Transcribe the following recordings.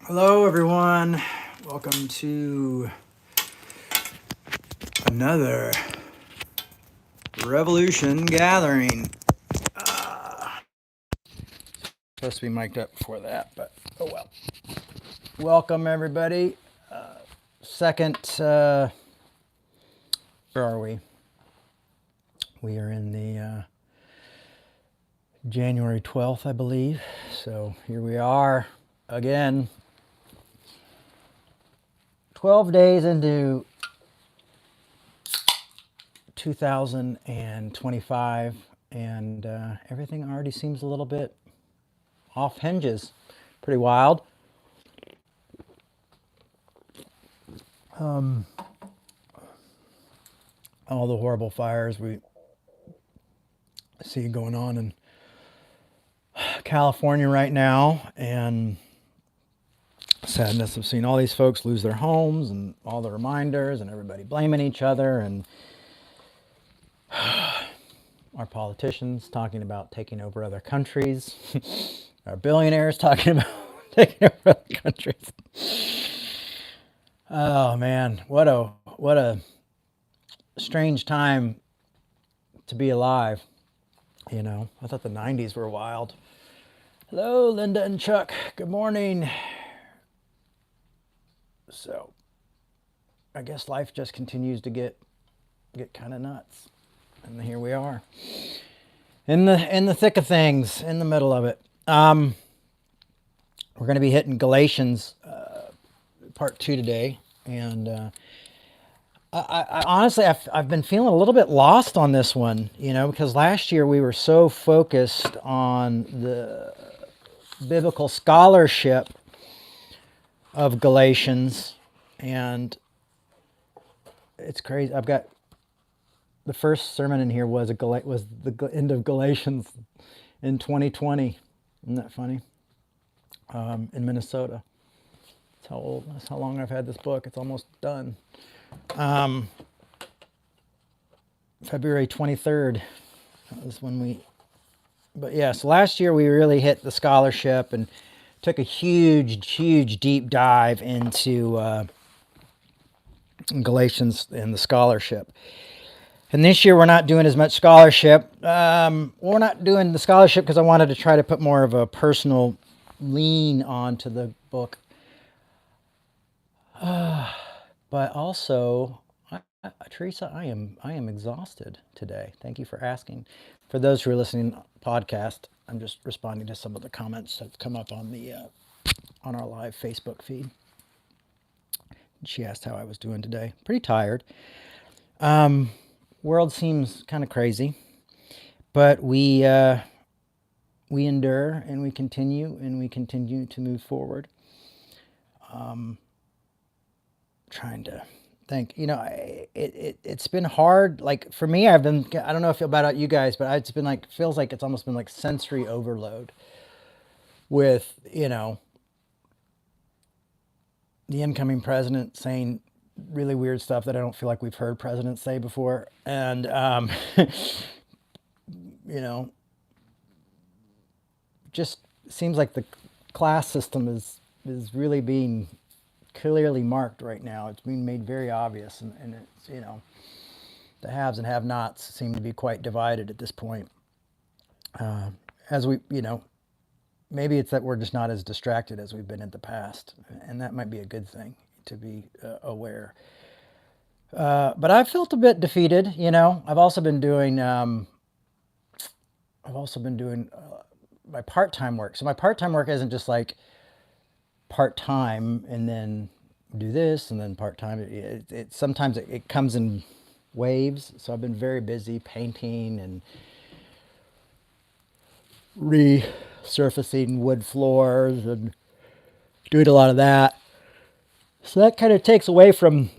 Hello, everyone. Welcome to another Revolution gathering. Supposed to be mic'd up before that, but oh well. Welcome, everybody. Second, where are we? We are in the January 12th, I believe. So here we are again, 12 days into 2025, and everything already seems a little bit off hinges. Pretty wild. All the horrible fires we see going on in California right now, and sadness of seeing all these folks lose their homes and all the reminders and everybody blaming each other, and our politicians talking about taking over other countries, our billionaires talking about taking over other countries. Oh man, what a strange time to be alive. You know, I thought the 90s were wild. Hello, Linda and Chuck. Good morning. So, I guess life just continues to get kind of nuts, and here we are, in the thick of things, in the middle of it. We're going to be hitting Galatians, part 2 today, and I honestly, I've been feeling a little bit lost on this one, you know, because last year we were so focused on the biblical scholarship of Galatians, and it's crazy. I've got the first sermon in here was the end of Galatians in 2020. Isn't that funny? In Minnesota. That's how long I've had this book. It's almost done. February 23rd. That was when we. But yeah, so last year we really hit the scholarship and took a huge deep dive into Galatians and the scholarship. And this year we're not doing as much scholarship. We're not doing the scholarship because I wanted to try to put more of a personal lean onto the book. But also, Teresa, I am exhausted today. Thank you for asking. For those who are listening podcast, I'm just responding to some of the comments that's come up on the on our live Facebook feed. She asked how I was doing today. Pretty tired. World seems kind of crazy, but we endure and we continue to move forward. Trying to think, you know, it's been hard. Like for me, I don't know if about you guys, but it's been like, feels like it's almost been like sensory overload with, you know, the incoming president saying really weird stuff that I don't feel like we've heard presidents say before. And, you know, just seems like the class system is really being clearly marked right now. It's being made very obvious, and it's, you know, the haves and have-nots seem to be quite divided at this point. As we, you know, maybe it's that we're just not as distracted as we've been in the past, and that might be a good thing to be aware. But I felt a bit defeated. You know, I've also been doing my part-time work. So my part-time work isn't just like part-time and then do this and then part-time. It sometimes it comes in waves. So I've been very busy painting and resurfacing wood floors and doing a lot of that. So that kind of takes away from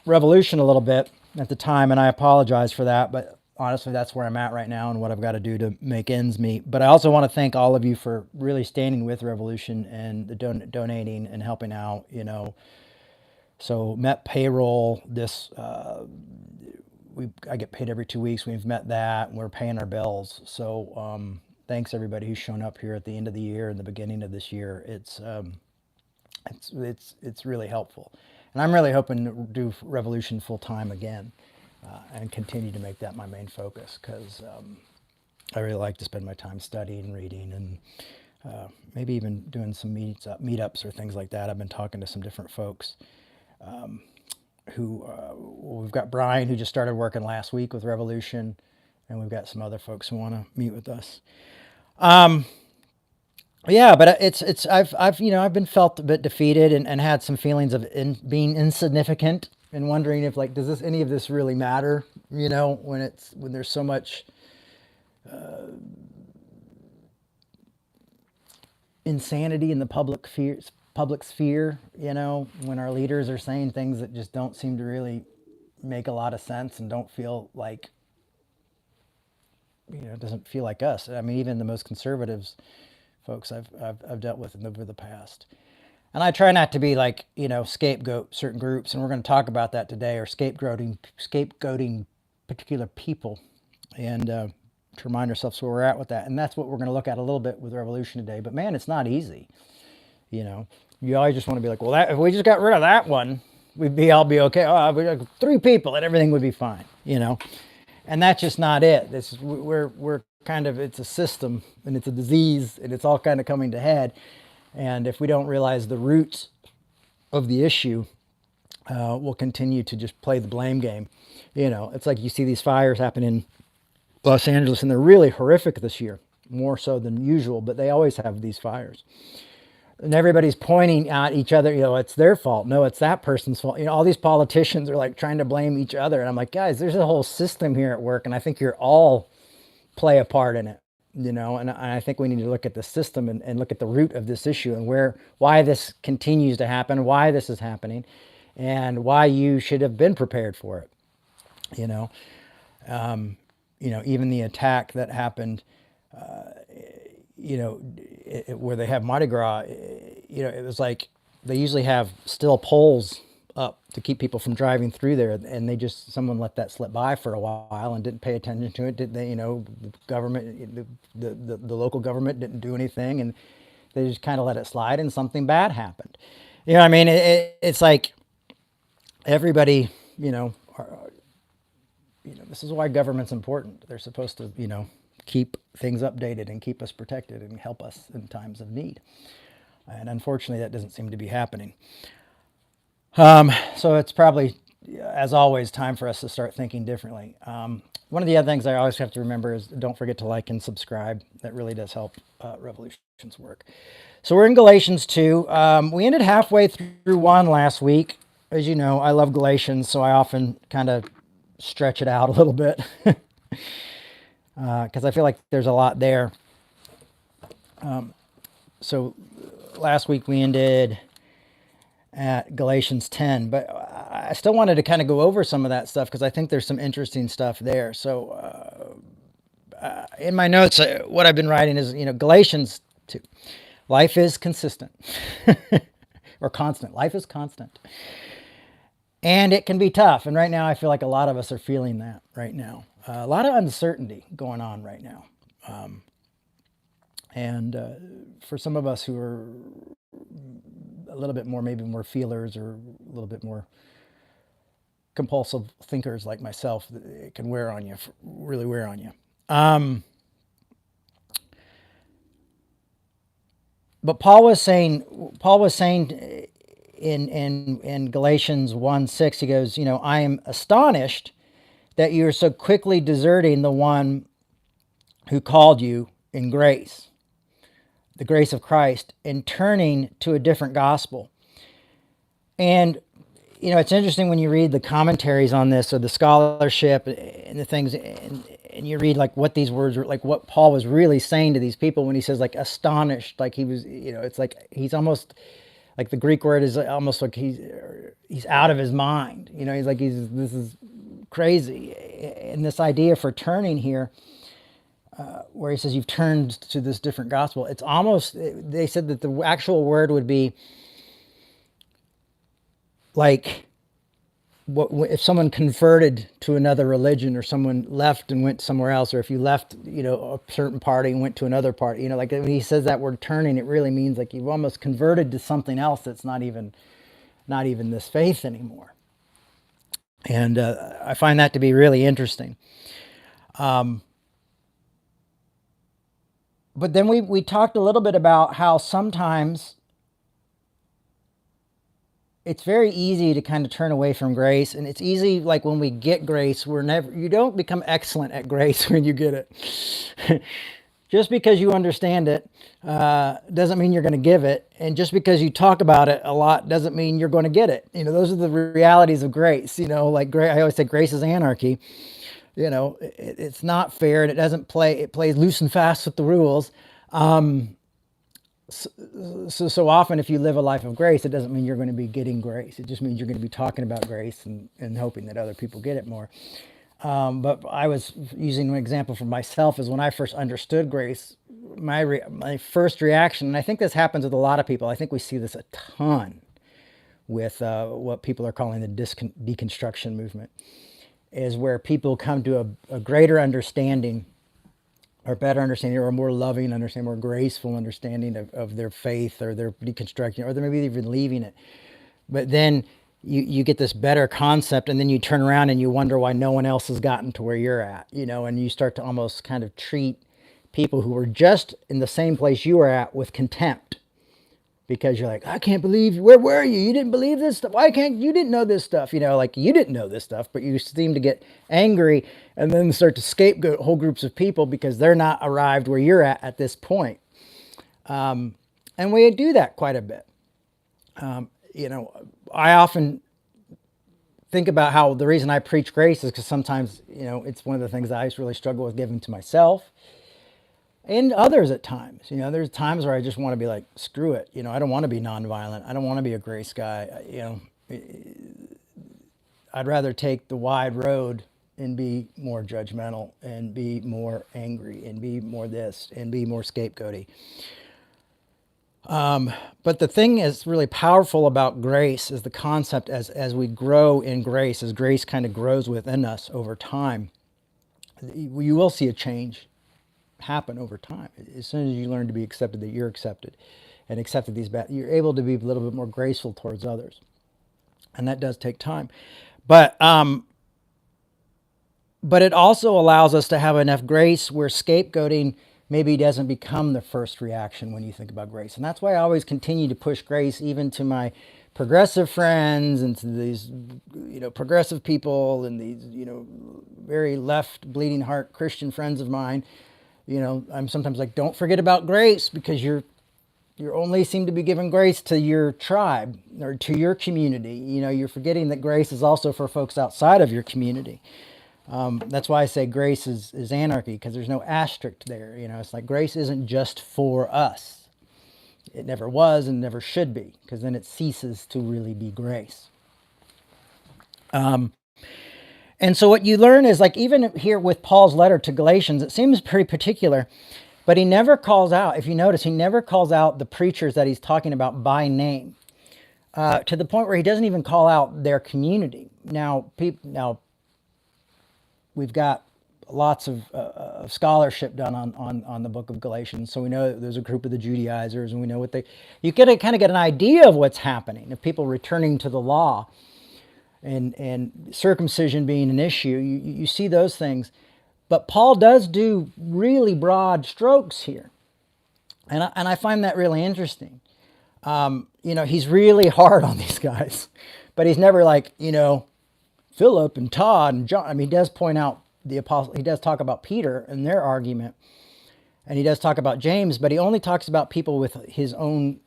Revolution a little bit at the time, and I apologize for that, but honestly, that's where I'm at right now and what I've got to do to make ends meet. But I also want to thank all of you for really standing with Revolution and the donating and helping out, you know. So met payroll this, I get paid every 2 weeks. We've met that, and we're paying our bills. So thanks everybody who's shown up here at the end of the year and the beginning of this year. It's It's really helpful, and I'm really hoping to do Revolution full time again, and continue to make that my main focus, because I really like to spend my time studying, reading, and maybe even doing some meetups or things like that. I've been talking to some different folks who we've got Brian, who just started working last week with Revolution, and we've got some other folks who want to meet with us. Yeah, but I've been felt a bit defeated, and had some feelings of being insignificant, and wondering if, like, does any of this really matter? When there's so much insanity in the public sphere. When our leaders are saying things that just don't seem to really make a lot of sense, and don't feel like, it doesn't feel like us. I mean, even the most conservatives folks I've dealt with over the past. And I try not to be like, scapegoat certain groups, and we're going to talk about that today, or scapegoating particular people, and to remind ourselves where we're at with that. And that's what we're going to look at a little bit with Revolution today. But man, it's not easy. You always just want to be like, well, if we just got rid of that one, we'd all be okay. Oh, we got 3 people and everything would be fine. And that's just not it. We're kind of, it's a system, and it's a disease, and it's all kind of coming to head. And if we don't realize the roots of the issue, we'll continue to just play the blame game. It's like you see these fires happen in Los Angeles, and they're really horrific this year, more so than usual, but they always have these fires. And everybody's pointing at each other, it's their fault. No, it's that person's fault. All these politicians are like trying to blame each other. And I'm like, guys, there's a whole system here at work, and I think you're all play a part in it, and I think we need to look at the system, and look at the root of this issue, and why this continues to happen, why this is happening, and why you should have been prepared for it. Even the attack that happened, where they have Mardi Gras, it was like they usually have still poles up to keep people from driving through there, and someone let that slip by for a while and didn't pay attention to it. Did they? The government, the local government didn't do anything, and they just kind of let it slide, and something bad happened. I mean, it's like everybody, this is why government's important. They're supposed to, keep things updated and keep us protected and help us in times of need. And unfortunately, that doesn't seem to be happening. So it's probably, as always, time for us to start thinking differently. One of the other things I always have to remember is, don't forget to like and subscribe. That really does help Revolution's work. So we're in Galatians 2. We ended halfway through 1 last week. As you know, I love Galatians, so I often kind of stretch it out a little bit, because I feel like there's a lot there. So last week we ended at Galations 10, but I still wanted to kind of go over some of that stuff, because I think there's some interesting stuff there. So in my notes, what I've been writing is, Galatians 2. Life is consistent, or constant. Life is constant. And it can be tough. And right now, I feel like a lot of us are feeling that right now. A lot of uncertainty going on right now. And for some of us who are a little bit more, maybe more feelers, or a little bit more compulsive thinkers like myself, it can wear on you, really wear on you. But Paul was saying in Galatians 1:6, he goes, I am astonished that you are so quickly deserting the one who called you in grace, the grace of Christ, and turning to a different gospel. And, it's interesting when you read the commentaries on this, or the scholarship and the things, and you read like what these words were, like what Paul was really saying to these people when he says like astonished, like he was, it's like he's almost, like the Greek word is almost like he's out of his mind. He's like, this is crazy. And this idea for turning here, where he says you've turned to this different gospel, it's almost, they said that the actual word would be like if someone converted to another religion, or someone left and went somewhere else, or if you left, a certain party and went to another party, like when he says that word turning, it really means like you've almost converted to something else that's not even this faith anymore. And I find that to be really interesting. But then we talked a little bit about how sometimes it's very easy to kind of turn away from grace, and it's easy, like when we get grace, you don't become excellent at grace when you get it. Just because you understand it doesn't mean you're going to give it, and just because you talk about it a lot doesn't mean you're going to get it. Those are the realities of grace. Like I always say, grace is anarchy. It's not fair, and it plays loose and fast with the rules. So often, if you live a life of grace, it doesn't mean you're going to be getting grace. It just means you're going to be talking about grace and hoping that other people get it more. But I was using an example for myself, is when I first understood grace, my first reaction, and I think this happens with a lot of people. I think we see this a ton with what people are calling the deconstruction movement, is where people come to a greater understanding, or better understanding, or a more loving understanding, more graceful understanding of their faith, or their deconstruction, or they're maybe even leaving it. But then you get this better concept, and then you turn around and you wonder why no one else has gotten to where you're at, and you start to almost kind of treat people who were just in the same place you were at with contempt. Because you're like, I can't believe, where were you? You didn't believe this stuff. You didn't know this stuff? Like you didn't know this stuff, but you seem to get angry and then start to scapegoat whole groups of people because they're not arrived where you're at this point. And we do that quite a bit. I often think about how the reason I preach grace is because sometimes, it's one of the things that I really struggle with giving to myself. And others at times, there's times where I just want to be like, screw it. I don't want to be nonviolent. I don't want to be a grace guy. I'd rather take the wide road and be more judgmental and be more angry and be more this and be more scapegoaty. But the thing is really powerful about grace is the concept as we grow in grace, as grace kind of grows within us over time, you will see a change happen over time. As soon as you learn to be accepted, that you're accepted and accepted you're able to be a little bit more graceful towards others. And that does take time. But it also allows us to have enough grace where scapegoating maybe doesn't become the first reaction when you think about grace. And that's why I always continue to push grace even to my progressive friends and to these, progressive people and these, very left bleeding heart Christian friends of mine. I'm sometimes like, don't forget about grace, because you're only seem to be giving grace to your tribe or to your community. You're forgetting that grace is also for folks outside of your community. That's why I say grace is anarchy, because there's no asterisk there. It's like grace isn't just for us. It never was and never should be, because then it ceases to really be grace. And so what you learn is, like, even here with Paul's letter to Galatians, it seems pretty particular, but he never calls out, if you notice, he never calls out the preachers that he's talking about by name, to the point where he doesn't even call out their community. Now we've got lots of scholarship done on the book of Galatians, so we know that there's a group of the Judaizers, and we know you kind of get an idea of what's happening, of people returning to the law. And circumcision being an issue, you see those things. But Paul does do really broad strokes here. And I find that really interesting. He's really hard on these guys. But he's never like, Philip and Todd and John. I mean, he does point out the apostle. He does talk about Peter and their argument. And he does talk about James, but he only talks about people with his own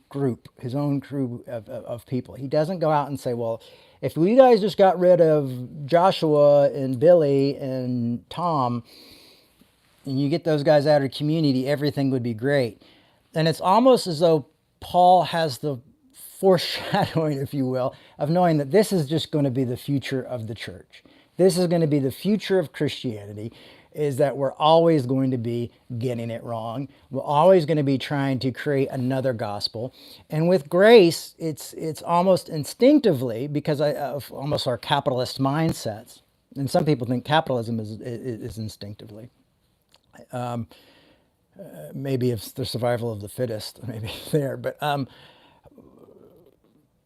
group, his own crew of people. He doesn't go out and say, well, if we guys just got rid of Joshua and Billy and Tom, and you get those guys out of the community, everything would be great. And it's almost as though Paul has the foreshadowing, if you will, of knowing that this is just going to be the future of the church. This is going to be the future of Christianity. is that we're always going to be getting it wrong. We're always going to be trying to create another gospel. And with grace, it's almost instinctively, because of almost our capitalist mindsets. And some people think capitalism is instinctively. Maybe it's the survival of the fittest, maybe there.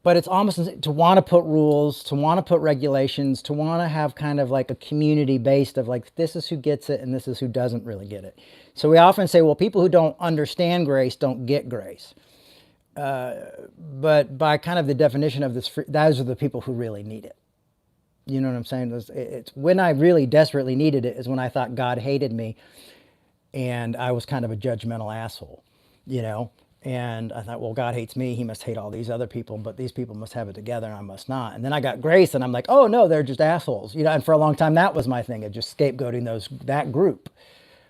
But it's almost to want to put rules, to want to put regulations, to want to have kind of like a community based of like, this is who gets it and this is who doesn't really get it. So we often say, well, people who don't understand grace don't get grace. But by kind of the definition of this, those are the people who really need it. You know what I'm saying? It's when I really desperately needed it is when I thought God hated me and I was kind of a judgmental asshole, you know? And I thought, well, God hates me. He must hate all these other people, but these people must have it together and I must not. And then I got grace and I'm like, oh no, they're just assholes. You know, and for a long time, that was my thing of just scapegoating that group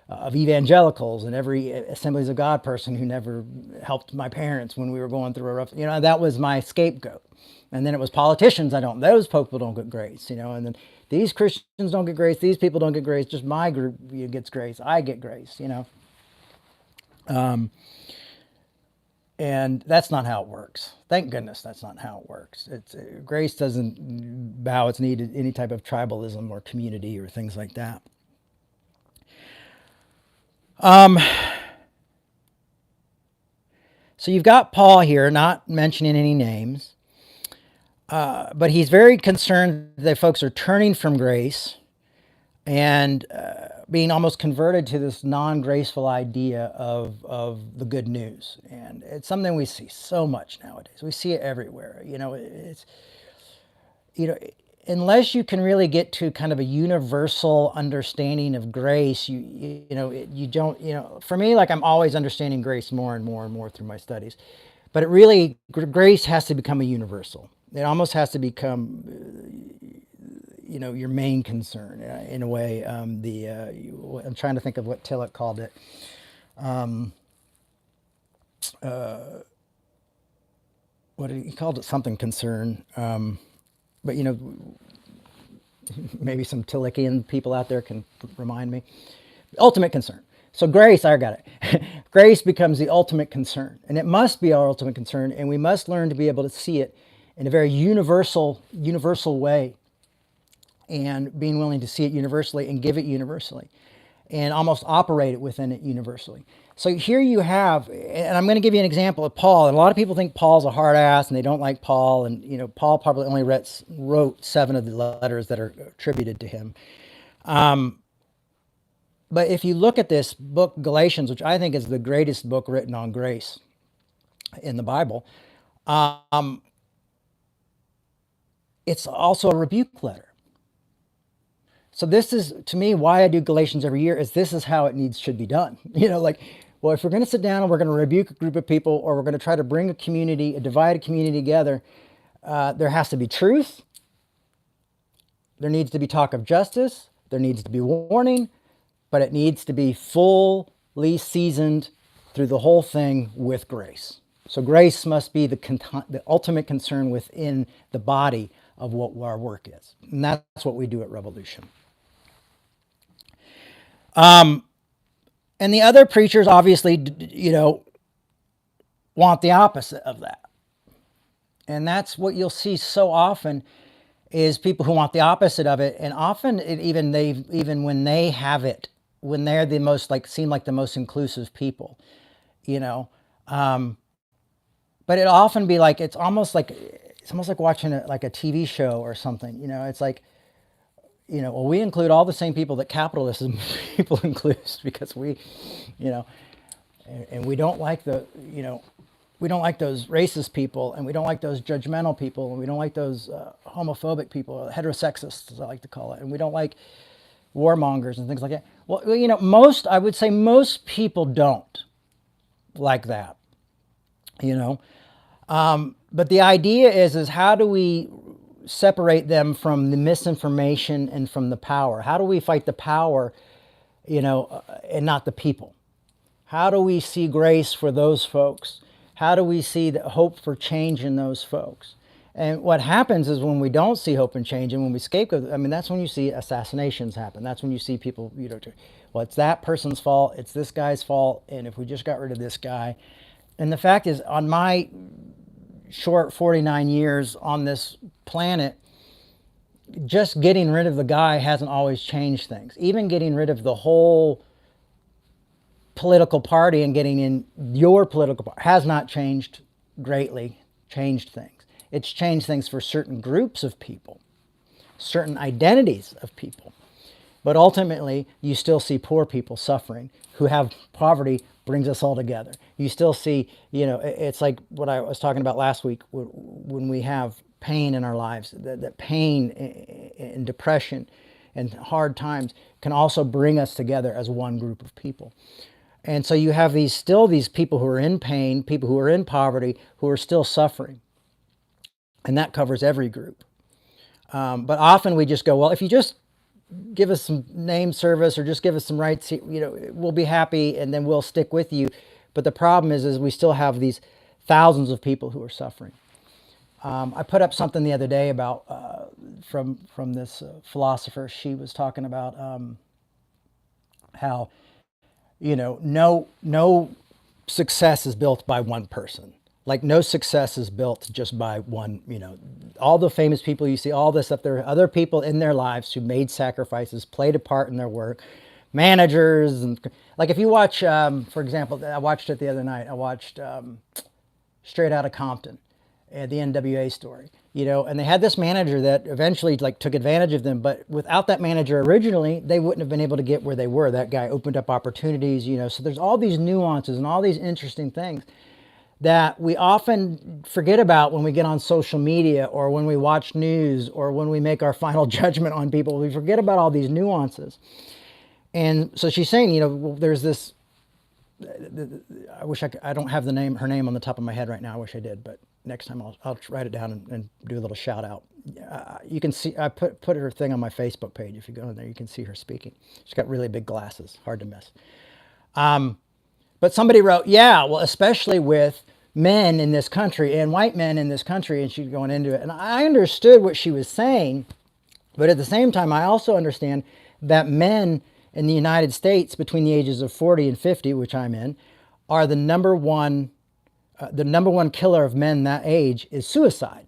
of evangelicals and every Assemblies of God person who never helped my parents when we were going through a rough, you know, that was my scapegoat. And then it was politicians. Those people don't get grace, you know, and then these Christians don't get grace. These people don't get grace. Just my group gets grace. I get grace, you know. And that's not how it works. Thank goodness that's not how it works. Grace doesn't bow its knee to any type of tribalism or community or things like that. So you've got Paul here, not mentioning any names, but he's very concerned that folks are turning from grace and being almost converted to this non-graceful idea of the good news. And it's something we see so much nowadays. We see it everywhere. You know, unless you can really get to kind of a universal understanding of grace, you don't, for me, like I'm always understanding grace more and more and more through my studies. But grace has to become a universal. It almost has to become your main concern in a way. I'm trying to think of what Tillich called it. He called it something concern. But maybe some Tillichian people out there can remind me. Ultimate concern. So grace, I got it. Grace becomes the ultimate concern, and it must be our ultimate concern, and we must learn to be able to see it in a very universal way, and being willing to see it universally and give it universally and almost operate it within it universally. So here you have, and I'm going to give you an example of Paul. And a lot of people think Paul's a hard ass and they don't like Paul. And, Paul probably only wrote 7 of the letters that are attributed to him. But if you look at this book, Galations, which I think is the greatest book written on grace in the Bible, it's also a rebuke letter. So this is, to me, why I do Galatians every year, is this is how it should be done. Well, if we're going to sit down and we're going to rebuke a group of people, or we're going to try to bring a divided community together, there has to be truth. There needs to be talk of justice. There needs to be warning, but it needs to be fully seasoned through the whole thing with grace. So grace must be the ultimate concern within the body of what our work is. And that's what we do at Revolution. And the other preachers obviously, want the opposite of that. And that's what you'll see so often, is people who want the opposite of it. And often even when they have it, when they're the most seem like the most inclusive people, but it'll often be like, it's almost like watching a TV show or something. It's like, well, we include all the same people that capitalism people includes, because we, and we don't like we don't like those racist people, and we don't like those judgmental people, and we don't like those homophobic people, heterosexists, as I like to call it, and we don't like warmongers and things like that. Well, I would say most people don't like that, but the idea is how do we separate them from the misinformation and from the power? How do we fight the power, and not the people? How do we see grace for those folks? How do we see the hope for change in those folks? And what happens is when we don't see hope and change, and when we scapegoat, I mean, that's when you see assassinations happen. That's when you see people, well, it's that person's fault, it's this guy's fault, and if we just got rid of this guy. And the fact is, on my short 49 years on this planet, just getting rid of the guy hasn't always changed things. Even getting rid of the whole political party and getting in your political party has not changed greatly, changed things. It's changed things for certain groups of people, certain identities of people. But ultimately, you still see poor people suffering who have poverty brings us all together. You still see, it's like what I was talking about last week when we have pain in our lives, that pain and depression and hard times can also bring us together as one group of people. And so you have these people who are in pain, people who are in poverty, who are still suffering. And that covers every group. But often we just go, well, if you just give us some name service or just give us some rights, we'll be happy and then we'll stick with you. But the problem is we still have these thousands of people who are suffering. I put up something the other day about from this philosopher. She was talking about how no success is built by one person. Like no success is built just by one, all the famous people you see, all this stuff, there are other people in their lives who made sacrifices, played a part in their work, managers. And like if you watch, for example, I watched it the other night. I watched Straight Outta Compton, the NWA story, and they had this manager that eventually took advantage of them. But without that manager originally, they wouldn't have been able to get where they were. That guy opened up opportunities, so there's all these nuances and all these interesting things that we often forget about when we get on social media or when we watch news or when we make our final judgment on people. We forget about all these nuances. And so she's saying, there's this, I wish I don't have her name on the top of my head right now. I wish I did, but next time I'll write it down and do a little shout out. You can see, I put her thing on my Facebook page. If you go in there, you can see her speaking. She's got really big glasses, hard to miss. But somebody wrote, yeah, well, especially with men in this country and white men in this country, and she's going into it. And I understood what she was saying, but at the same time, I also understand that men in the United States between the ages of 40 and 50, which I'm in, are the number one killer of men that age is suicide.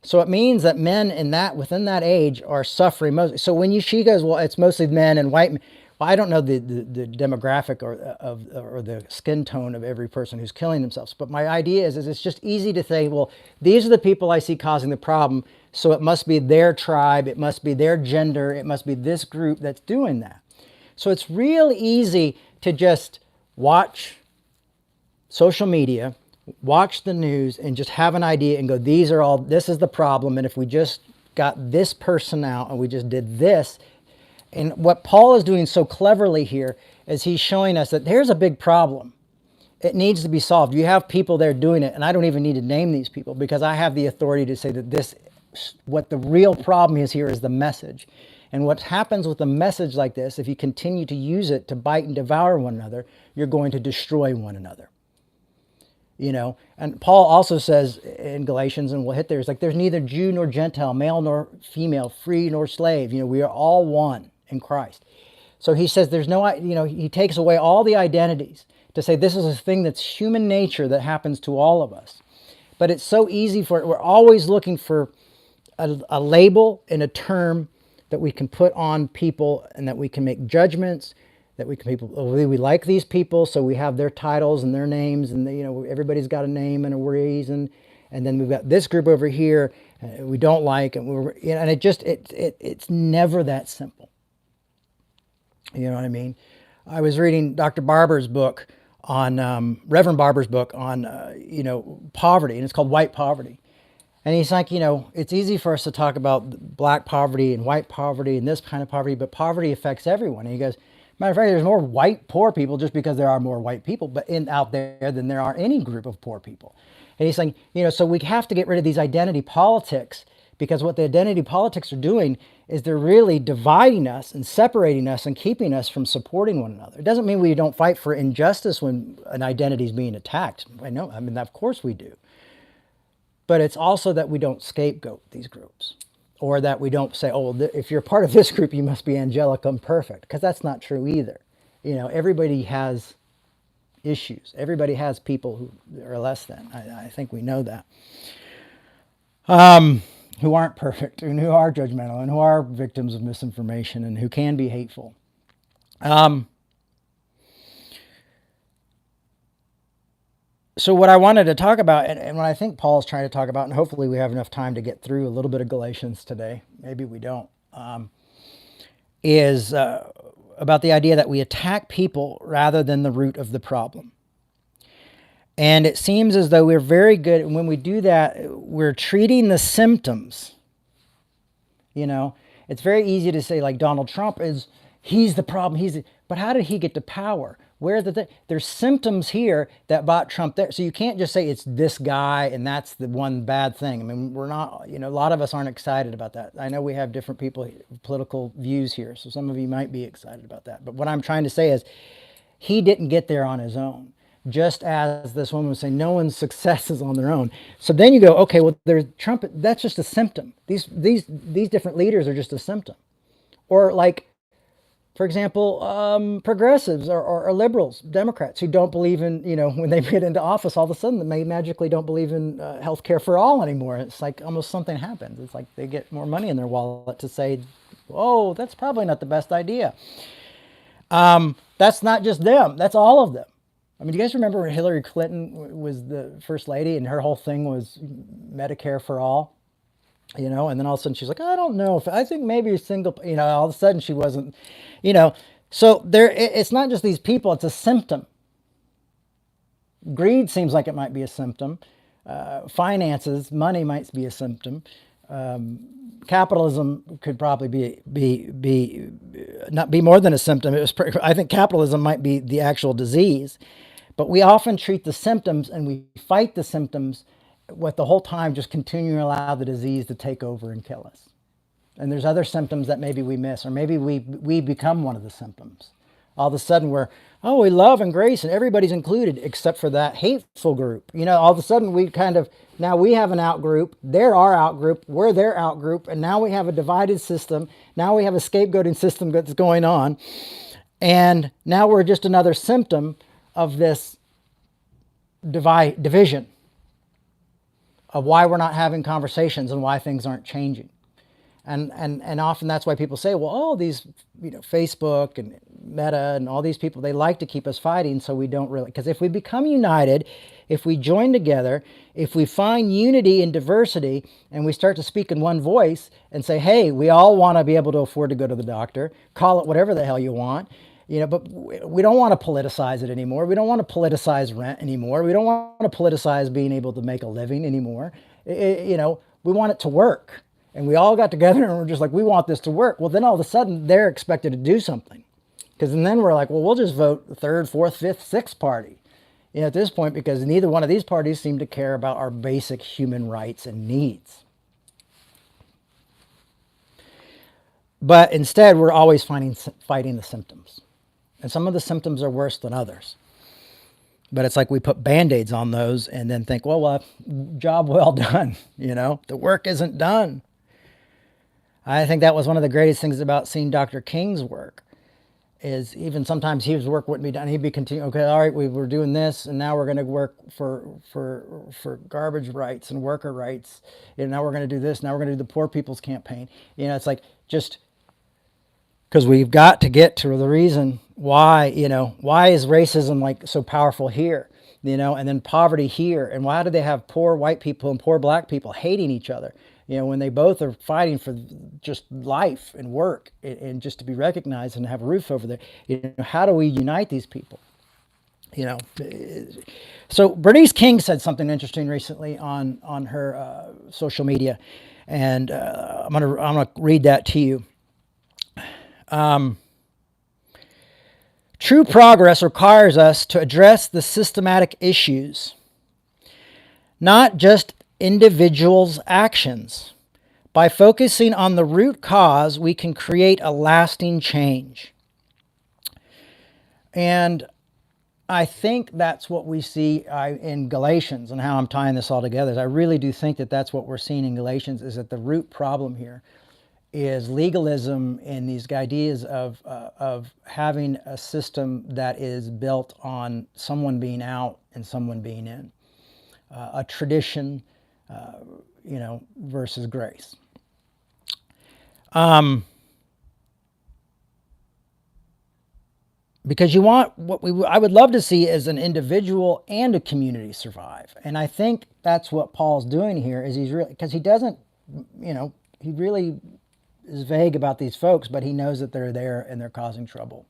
So it means that men within that age are suffering most. So when she goes, well, it's mostly men and white men. Well, I don't know the demographic or the skin tone of every person who's killing themselves. But my idea is it's just easy to say, well, these are the people I see causing the problem. So it must be their tribe. It must be their gender. It must be this group that's doing that. So it's real easy to just watch social media, watch the news, and just have an idea and go, this is the problem. And if we just got this person out and we just did this. And what Paul is doing so cleverly here is he's showing us that there's a big problem. It needs to be solved. You have people there doing it, and I don't even need to name these people because I have the authority to say that what the real problem is here is the message. And what happens with a message like this, if you continue to use it to bite and devour one another, you're going to destroy one another. And Paul also says in Galations, and we'll hit there, it's like there's neither Jew nor Gentile, male nor female, free nor slave. We are all one in Christ. So he says there's no, he takes away all the identities to say this is a thing that's human nature that happens to all of us. But it's so easy we're always looking for a label and a term that we can put on people and that we can make judgments, that we like these people, so we have their titles and their names, and everybody's got a name and a reason, and then we've got this group over here we don't like, and it's never that simple. You know what I mean? I was reading Dr. Barber's book on Reverend Barber's book on poverty, and it's called White Poverty. And he's like, it's easy for us to talk about black poverty and white poverty and this kind of poverty, but poverty affects everyone. And he goes, matter of fact, there's more white poor people just because there are more white people out there than there are any group of poor people. And he's saying, so we have to get rid of these identity politics, because what the identity politics are doing is they're really dividing us and separating us and keeping us from supporting one another. It doesn't mean we don't fight for injustice when an identity is being attacked. Of course we do. but it's also that we don't scapegoat these groups, or that we don't say, oh, if you're part of this group, you must be angelic and perfect, because that's not true either. Everybody has issues. Everybody has people who are less than. I think we know that. Who aren't perfect, and who are judgmental, and who are victims of misinformation, and who can be hateful. So what I wanted to talk about, and what I think Paul's trying to talk about, and hopefully we have enough time to get through a little bit of Galatians today, maybe we don't, is about the idea that we attack people rather than the root of the problem. And it seems as though we're very good, and when we do that, we're treating the symptoms. It's very easy to say, like, Donald Trump he's the problem. But how did he get to power? There's symptoms here that brought Trump there. So you can't just say it's this guy and that's the one bad thing. I mean, we're not, a lot of us aren't excited about that. I know we have different political views here, so some of you might be excited about that. But what I'm trying to say is he didn't get there on his own. Just as this woman was saying, no one's success is on their own. So then you go, okay, well, there's Trump. That's just a symptom. These different leaders are just a symptom. Or like, for example, progressives or liberals, Democrats who don't believe in, when they get into office, all of a sudden they magically don't believe in health care for all anymore. It's like almost something happens. It's like they get more money in their wallet to say, oh, that's probably not the best idea. That's not just them. That's all of them. I mean, do you guys remember when Hillary Clinton was the first lady and her whole thing was Medicare for all? And then all of a sudden she's like, I don't know I think maybe a single, all of a sudden she wasn't, so it's not just these people, it's a symptom. Greed seems like it might be a symptom. Finances, money might be a symptom. Capitalism could probably be not be more than a symptom. I think capitalism might be the actual disease, but we often treat the symptoms and we fight the symptoms with the whole time just continuing to allow the disease to take over and kill us. And there's other symptoms that maybe we miss, or maybe we become one of the symptoms. All of a sudden we love and grace and everybody's included except for that hateful group. All of a sudden now we have an out group, they're our out group, we're their out group, and now we have a divided system. Now we have a scapegoating system that's going on. And now we're just another symptom of this division, of why we're not having conversations and why things aren't changing. And often that's why people say, well, all these, Facebook and Meta and all these people, they like to keep us fighting, so we don't really, because if we become united, if we join together, if we find unity in diversity and we start to speak in one voice and say, hey, we all want to be able to afford to go to the doctor, call it whatever the hell you want, but we don't want to politicize it anymore. We don't want to politicize rent anymore. We don't want to politicize being able to make a living anymore. We want it to work. And we all got together and we're just like, we want this to work. Well, then all of a sudden they're expected to do something. Because then we're like, well, we'll just vote the third, fourth, fifth, sixth party. At this point, because neither one of these parties seem to care about our basic human rights and needs. But instead, we're always fighting the symptoms. And some of the symptoms are worse than others. But it's like we put Band-Aids on those and then think, well, job well done. The work isn't done. I think that was one of the greatest things about seeing Dr. King's work, is even sometimes his work wouldn't be done. He'd be continuing, okay, all right, we were doing this, and now we're going to work for garbage rights and worker rights. Now we're going to do this. Now we're going to do the poor people's campaign. It's like just because we've got to get to the reason why, why is racism like so powerful here, and then poverty here, and why do they have poor white people and poor black people hating each other? When they both are fighting for just life and work and just to be recognized and have a roof over there. How do we unite these people? So Bernice King said something interesting recently on her social media, and I'm gonna read that to you. True progress requires us to address the systematic issues, not just individuals' actions. By focusing on the root cause, we can create a lasting change. And I think that's what we see in Galatians, and how I'm tying this all together is I really do think that that's what we're seeing in Galatians, is that the root problem here is legalism and these ideas of having a system that is built on someone being out and someone being in, a tradition, versus grace. Because you want I would love to see is an individual and a community survive, and I think that's what Paul's doing here. Is he's really, because he doesn't, he really is vague about these folks, but he knows that they're there and they're causing trouble.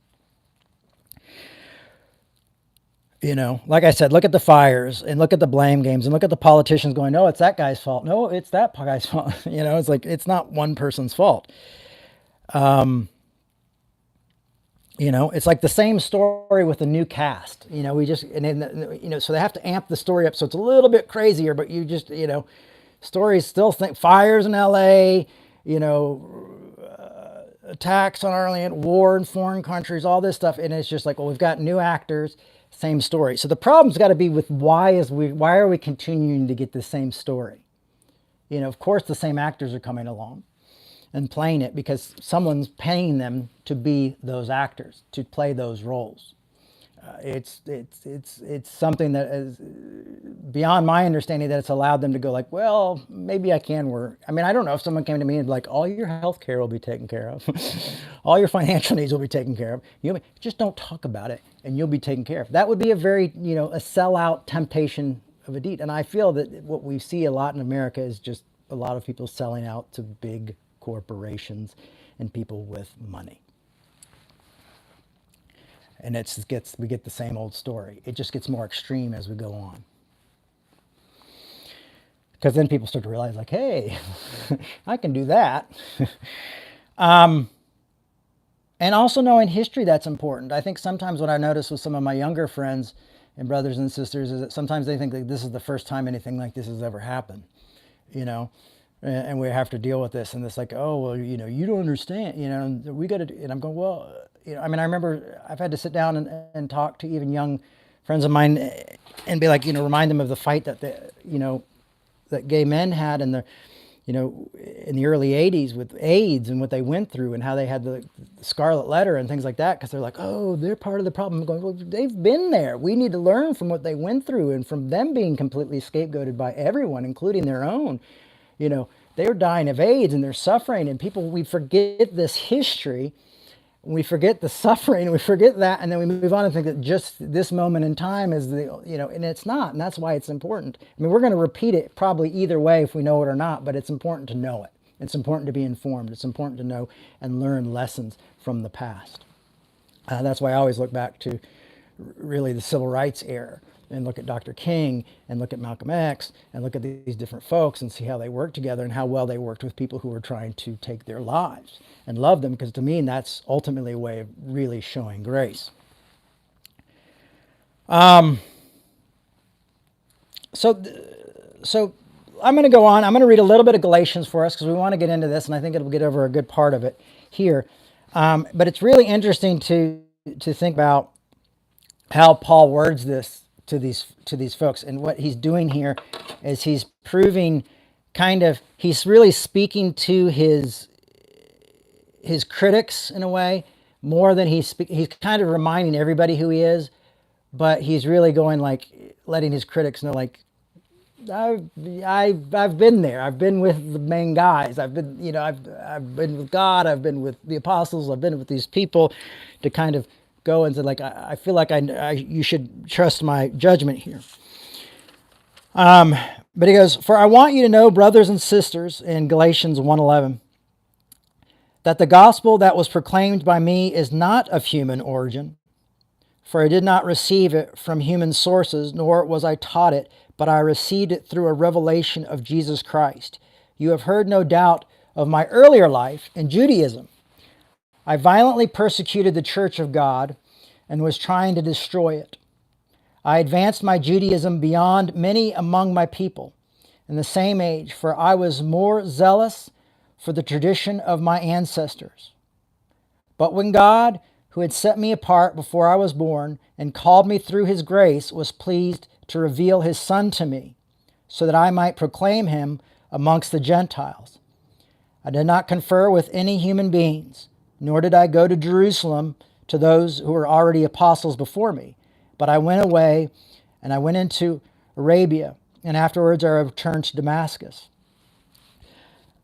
Like I said, look at the fires and look at the blame games and look at the politicians going, no, it's that guy's fault. No, it's that guy's fault. It's like, it's not one person's fault. It's like the same story with the new cast. So they have to amp the story up so it's a little bit crazier, but stories still think fires in LA, attacks on our land, war in foreign countries, all this stuff. And it's just like, well, we've got new actors, same story. So the problem's got to be with why are we continuing to get the same story? Of course the same actors are coming along and playing it because someone's paying them to be those actors, to play those roles. It's something that is beyond my understanding, that it's allowed them to go like, well, maybe I can work. I mean, I don't know if someone came to me and be like, all your health care will be taken care of. All your financial needs will be taken care of. Just don't talk about it and you'll be taken care of. That would be a very, a sellout temptation of a deed. And I feel that what we see a lot in America is just a lot of people selling out to big corporations and people with money. And we get the same old story. It just gets more extreme as we go on. Because then people start to realize like, hey, I can do that. And also knowing history, that's important. I think sometimes what I notice with some of my younger friends and brothers and sisters is that sometimes they think that this is the first time anything like this has ever happened, and we have to deal with this. And it's like, oh, well, you don't understand, we got to, and I'm going, well, I remember I've had to sit down and talk to even young friends of mine and be like, remind them of the fight that that gay men had in the early 80s with AIDS and what they went through and how they had the scarlet letter and things like that, because they're like, oh, they're part of the problem. I'm going, well, they've been there. We need to learn from what they went through and from them being completely scapegoated by everyone, including their own. They were dying of AIDS and they're suffering, and we forget this history. We forget the suffering, we forget that, and then we move on and think that just this moment in time is and it's not, and that's why it's important. I mean, we're going to repeat it probably either way if we know it or not, but it's important to know it. It's important to be informed. It's important to know and learn lessons from the past. That's why I always look back to really the civil rights era and look at Dr. King and look at Malcolm X and look at these different folks and see how they worked together and how well they worked with people who were trying to take their lives, and love them, because to me that's ultimately a way of really showing grace. So I'm going to go on. I'm going to read a little bit of Galatians for us because we want to get into this, and I think it'll get over a good part of it here. But it's really interesting to think about how Paul words this to these folks, and what he's doing here is he's proving he's really speaking to his critics in a way more than he's kind of reminding everybody who he is, but he's really going like letting his critics know like, I've been there. I've been with the main guys. I've been I've been with God. I've been with the apostles. I've been with these people to kind of go and say like, I feel like you should trust my judgment here. But he goes, for I want you to know, brothers and sisters, in Galatians 1:11, that the gospel that was proclaimed by me is not of human origin, for I did not receive it from human sources, nor was I taught it, but I received it through a revelation of Jesus Christ. You have heard, no doubt, of my earlier life in Judaism. I violently persecuted the church of God and was trying to destroy it. I advanced my Judaism beyond many among my people in the same age, for I was more zealous for the tradition of my ancestors. But when God, who had set me apart before I was born and called me through his grace, was pleased to reveal his Son to me, so that I might proclaim him amongst the Gentiles. I did not confer with any human beings, nor did I go to Jerusalem to those who were already apostles before me, but I went away and I went into Arabia, and afterwards I returned to Damascus.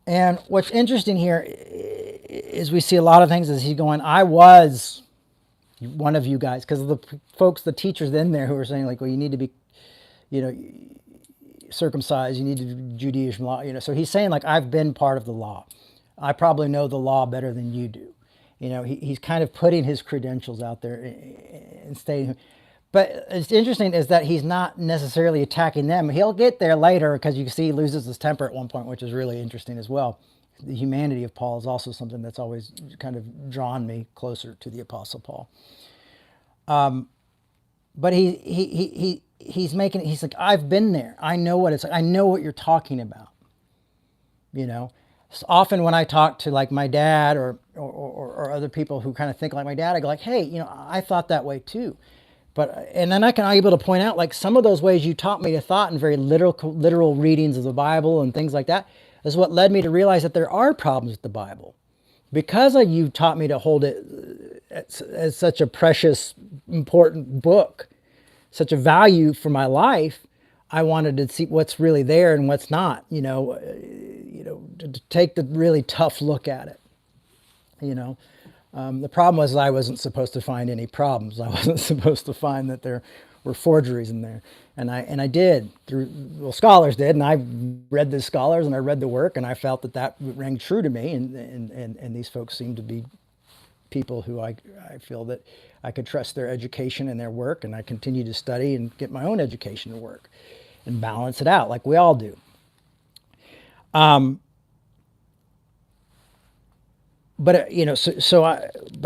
And what's interesting here is we see a lot of things as he's going, I was one of you guys, because the folks, the teachers in there who were saying like, well, you need to be, circumcised, you need to do Judaism law, so he's saying like, I've been part of the law. I probably know the law better than you do. He's kind of putting his credentials out there and stating. But it's interesting is that he's not necessarily attacking them. He'll get there later, because you can see he loses his temper at one point, which is really interesting as well. The humanity of Paul is also something that's always kind of drawn me closer to the Apostle Paul. But he's like, I've been there. I know what it's like. I know what you're talking about. So often when I talk to like my dad or other people who kind of think like my dad, I go like, hey, I thought that way too. And then I'm able to point out like some of those ways you taught me to thought in very literal readings of the Bible and things like that is what led me to realize that there are problems with the Bible. Because you taught me to hold it as such a precious, important book, such a value for my life, I wanted to see what's really there and what's not, to take the really tough look at it, The problem was I wasn't supposed to find any problems. I wasn't supposed to find that there were forgeries in there. And I did, scholars did, and I read the scholars and I read the work, and I felt that rang true to me, and these folks seemed to be people who I feel that I could trust their education and their work, and I continue to study and get my own education and work and balance it out like we all do. But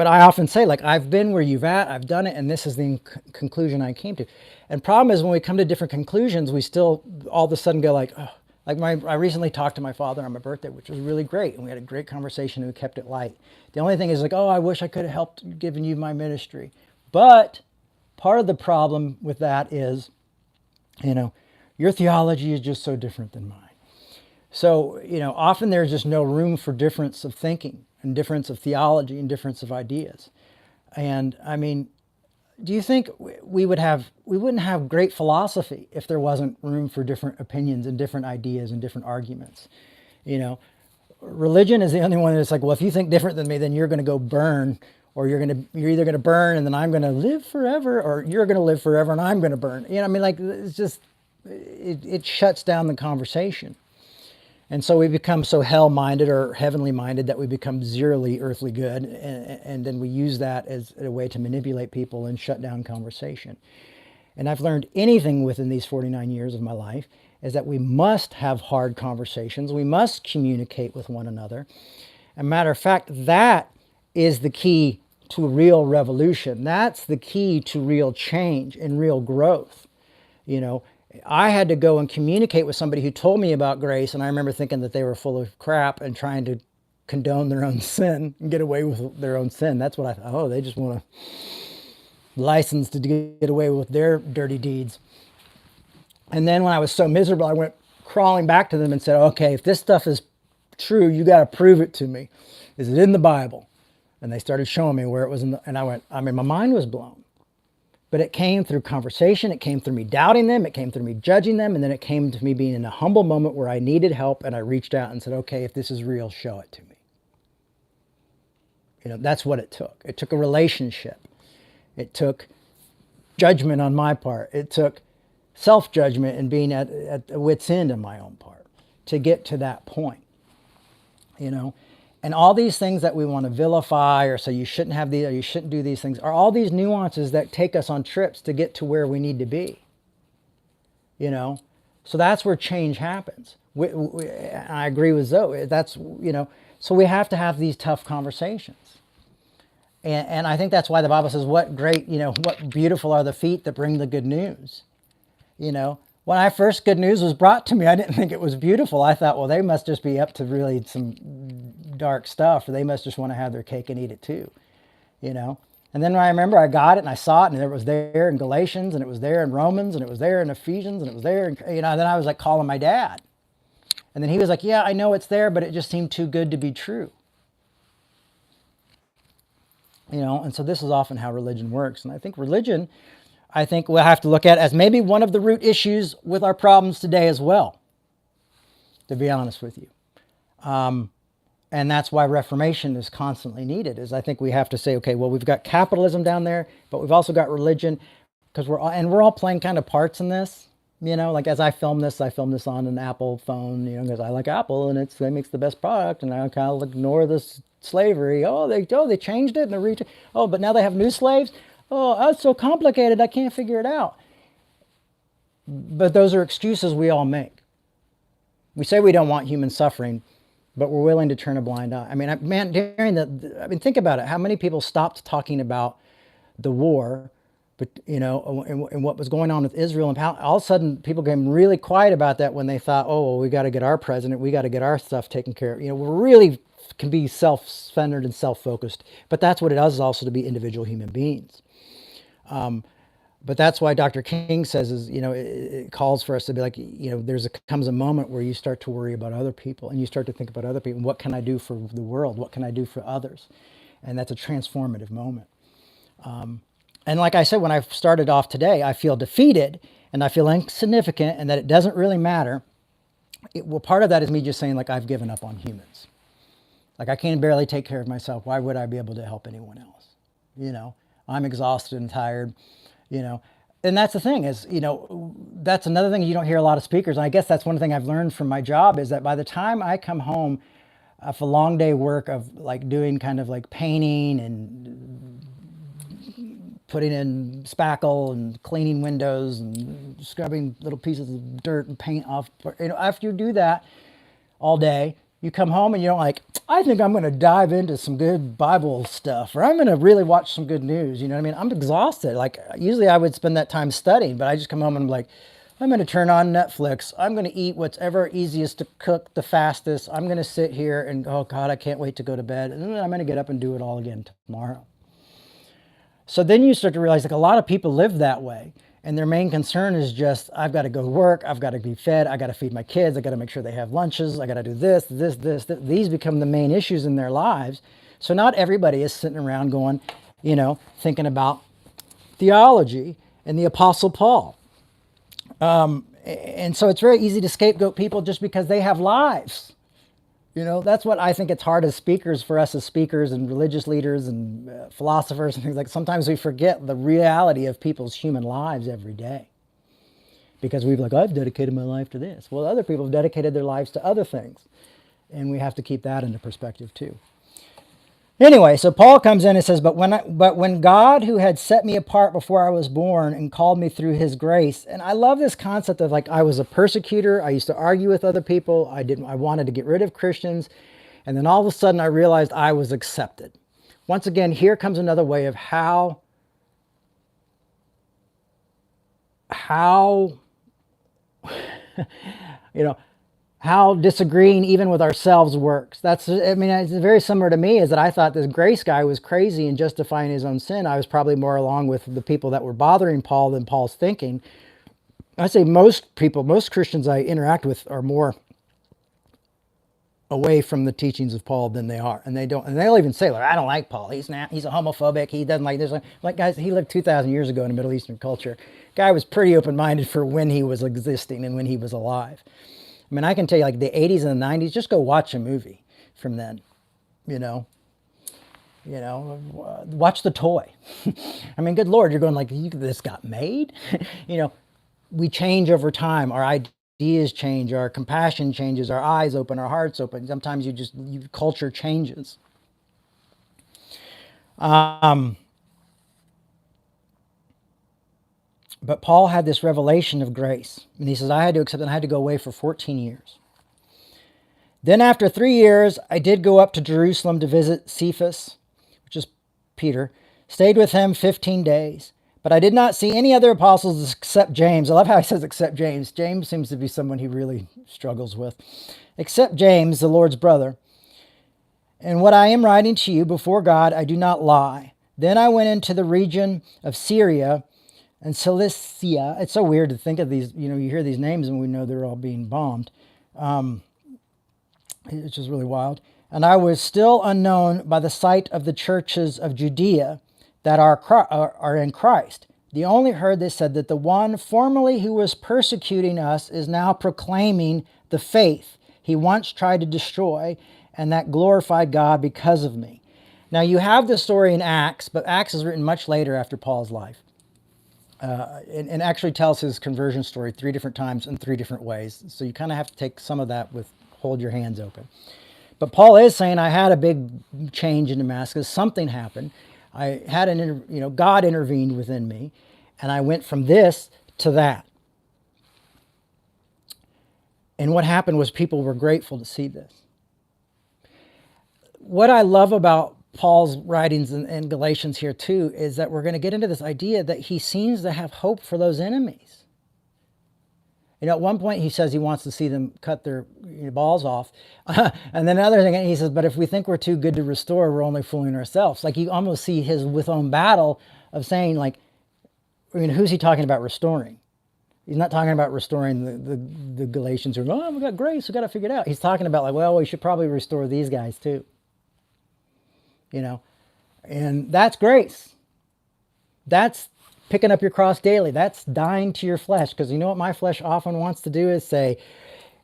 I often say like, I've been where you've at, I've done it, and this is the conclusion I came to. And problem is when we come to different conclusions, we still all of a sudden go like, oh, I recently talked to my father on my birthday, which was really great, and we had a great conversation and we kept it light. The only thing is like, oh, I wish I could have helped given you my ministry. But part of the problem with that is, your theology is just so different than mine. So, often there's just no room for difference of thinking and difference of theology and difference of ideas. And I mean, do you think we wouldn't have great philosophy if there wasn't room for different opinions and different ideas and different arguments? Religion is the only one that's like, well, if you think different than me, then you're going to go burn, or you're either going to burn and then I'm going to live forever, or you're going to live forever and I'm going to burn. It's just, it shuts down the conversation. And so we become so hell-minded or heavenly-minded that we become zeroly earthly good, and then we use that as a way to manipulate people and shut down conversation. And I've learned anything within these 49 years of my life is that we must have hard conversations. We must communicate with one another. As a matter of fact, that is the key to real revolution. That's the key to real change and real growth. I had to go and communicate with somebody who told me about grace, and I remember thinking that they were full of crap and trying to condone their own sin and get away with their own sin. That's what I thought. Oh, they just want a license to get away with their dirty deeds. And then when I was so miserable, I went crawling back to them and said, okay, if this stuff is true, you got to prove it to me. Is it in the Bible? And they started showing me where it was and my mind was blown. But it came through conversation, it came through me doubting them, it came through me judging them, and then it came to me being in a humble moment where I needed help, and I reached out and said, okay, if this is real, show it to me. That's what it took. It took a relationship. It took judgment on my part. It took self-judgment and being at a wit's end on my own part to get to that point. And all these things that we want to vilify or say you shouldn't have these or you shouldn't do these things are all these nuances that take us on trips to get to where we need to be. So that's where change happens. I agree with Zoe. So we have to have these tough conversations. And I think that's why the Bible says, what beautiful are the feet that bring the good news. When first good news was brought to me, I didn't think it was beautiful. I thought, well, they must just be up to really some dark stuff, or they must just want to have their cake and eat it too. And then I remember I got it and I saw it, and it was there in Galatians, and it was there in Romans, and it was there in Ephesians, and it was there in, then I was like calling my dad. And then he was like, yeah, I know it's there, but it just seemed too good to be true. And so this is often how religion works. And I think religion, we'll have to look at as maybe one of the root issues with our problems today as well, to be honest with you. And that's why reformation is constantly needed, is I think we have to say, okay, well, we've got capitalism down there, but we've also got religion, because we're all playing kind of parts in this. Like as I film this on an Apple phone, because I like Apple and it makes the best product, and I kind of ignore this slavery. They changed it, and but now they have new slaves. Oh, that's so complicated, I can't figure it out. But those are excuses we all make. We say we don't want human suffering, but we're willing to turn a blind eye. I mean, think about it. How many people stopped talking about the war, but and what was going on with Israel, and how all of a sudden people became really quiet about that when they thought, oh, well, we got to get our president, we got to get our stuff taken care of. We really can be self-centered and self-focused, but that's what it does, is also to be individual human beings. But that's why Dr. King says it calls for us to be like, comes a moment where you start to worry about other people, and you start to think about other people. What can I do for the world? What can I do for others? And that's a transformative moment. And like I said, when I started off today, I feel defeated and I feel insignificant and that it doesn't really matter. Part of that is me just saying, like, I've given up on humans. Like, I can barely take care of myself. Why would I be able to help anyone else? I'm exhausted and tired, and that's the thing is, that's another thing you don't hear a lot of speakers. And I guess that's one thing I've learned from my job, is that by the time I come home after a long day work of like doing kind of like painting and putting in spackle and cleaning windows and scrubbing little pieces of dirt and paint off, after you do that all day, you come home and you're like, I think I'm going to dive into some good Bible stuff, or I'm going to really watch some good news. You know what I mean? I'm exhausted. Like, usually I would spend that time studying, but I just come home and I'm like, I'm going to turn on Netflix. I'm going to eat whatever easiest to cook the fastest. I'm going to sit here and, oh God, I can't wait to go to bed. And then I'm going to get up and do it all again tomorrow. So then you start to realize, like, a lot of people live that way. And their main concern is just, I've got to go to work, I've got to be fed, I got to feed my kids, I got to make sure they have lunches, I got to do this. These become the main issues in their lives. So not everybody is sitting around going, thinking about theology and the Apostle Paul. And so it's very easy to scapegoat people just because they have lives. That's what I think it's hard as speakers, for us as speakers and religious leaders and philosophers and things like. Sometimes we forget the reality of people's human lives every day, because we've like, I've dedicated my life to this. Well, other people have dedicated their lives to other things, and we have to keep that into perspective too. Anyway, so Paul comes in and says, but when God, who had set me apart before I was born and called me through his grace. And I love this concept of, like, I was a persecutor. I used to argue with other people. I wanted to get rid of Christians. And then all of a sudden I realized I was accepted. Once again, here comes another way of how how disagreeing even with ourselves works. It's very similar to me, is that I thought this grace guy was crazy and justifying his own sin. I was probably more along with the people that were bothering Paul than Paul's thinking. I say most Christians I interact with are more away from the teachings of Paul than they are. And they'll even say, like, I don't like Paul. He's a homophobic. He doesn't like this. Like, guys, he lived 2,000 years ago in a Middle Eastern culture. Guy was pretty open-minded for when he was existing and when he was alive. I mean, I can tell you, like, the 80s and the 90s, just go watch a movie from then, watch The Toy. I mean, good Lord, you're going like, this got made? We change over time. Our ideas change, our compassion changes, our eyes open, our hearts open. Sometimes culture changes. But Paul had this revelation of grace. And he says, I had to accept it, and I had to go away for 14 years. Then after 3 years, I did go up to Jerusalem to visit Cephas, which is Peter, stayed with him 15 days. But I did not see any other apostles except James. I love how he says except James. James seems to be someone he really struggles with. Except James, the Lord's brother. And what I am writing to you before God, I do not lie. Then I went into the region of Syria and Cilicia. It's so weird to think of these, you hear these names and we know they're all being bombed. It's just really wild. And I was still unknown by the sight of the churches of Judea that are in Christ. The only heard they said that the one formerly who was persecuting us is now proclaiming the faith he once tried to destroy, and that glorified God because of me. Now you have this story in Acts, but Acts is written much later after Paul's life. And actually tells his conversion story 3 different times in 3 different ways. So you kind of have to take some of that with hold your hands open. But Paul is saying, I had a big change in Damascus. Something happened. I had God intervened within me, and I went from this to that. And what happened was people were grateful to see this. What I love about Paul's writings in Galations here too is that we're going to get into this idea that he seems to have hope for those enemies. At one point he says he wants to see them cut their balls off. And then another thing, he says, but if we think we're too good to restore, we're only fooling ourselves. Like you almost see his with own battle of saying who's he talking about restoring? He's not talking about restoring the Galatians who are, we got grace, we got to figure it out. He's talking about we should probably restore these guys too. And that's grace. That's picking up your cross daily. That's dying to your flesh. Because you know what my flesh often wants to do is say,